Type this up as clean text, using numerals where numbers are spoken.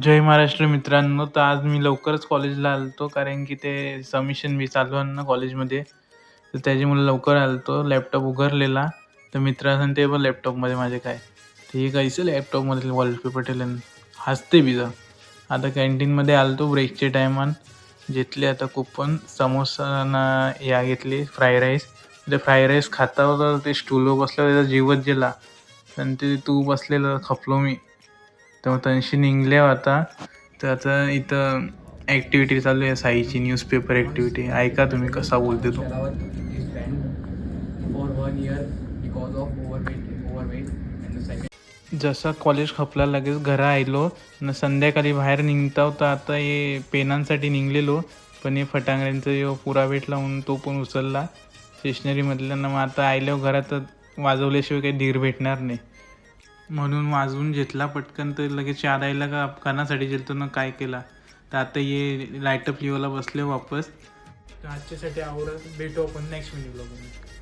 जय महाराष्ट्र मित्रांनो. तर आज मी लवकरच कॉलेजला आलो कारण की ते सबमिशन बी चालू आहे ना कॉलेजमध्ये. तर त्याच्यामुळे लवकर आलो लॅपटॉप उघडलेला. तर मित्रानं ते पण लॅपटॉपमध्ये माझे काय, ते हे काहीचं लॅपटॉपमधले वॉलपेपर ठेवलं हसते बी जा. आता कॅन्टीनमध्ये आलो ब्रेकच्या टायमान. घेतले आता कुपन समोसा ना या घेतली फ्राय राईस. ते फ्राय राईस खाता होता ते स्टूलवर बसल्यावर त्याचा जीवच गेला. आणि ते तू बसलेलं खपलो मी. तर मग तनशी निघल्या आता. तर आता इथं ॲक्टिव्हिटी चालू आहे साईची, न्यूजपेपर ॲक्टिव्हिटी. ऐका तुम्ही कसा बोलते तो. जसा कॉलेज खपला लगेच घरा आलो न संध्याकाळी बाहेर निघता होता. आता हे पेनांसाठी निघलेलो, पण हे फटांगड्यांचा यो पुरा भेटला म्हणून तो पण उचलला स्टेशनरीमधलं. मग आता आल्यावर घरात वाजवल्याशिवाय काही धीर भेटणार नाही, म्हणून वाजवून घेतला पटकन. तर लगेच याद आयला का कानासाठी गेलतो ना काय केला. तर आता ये लाईटअप लिओला बसले वापस. तर आजच्यासाठी आवडत भेटू आपण नेक्स्ट व्हिडिओ ब्लॉगमध्ये.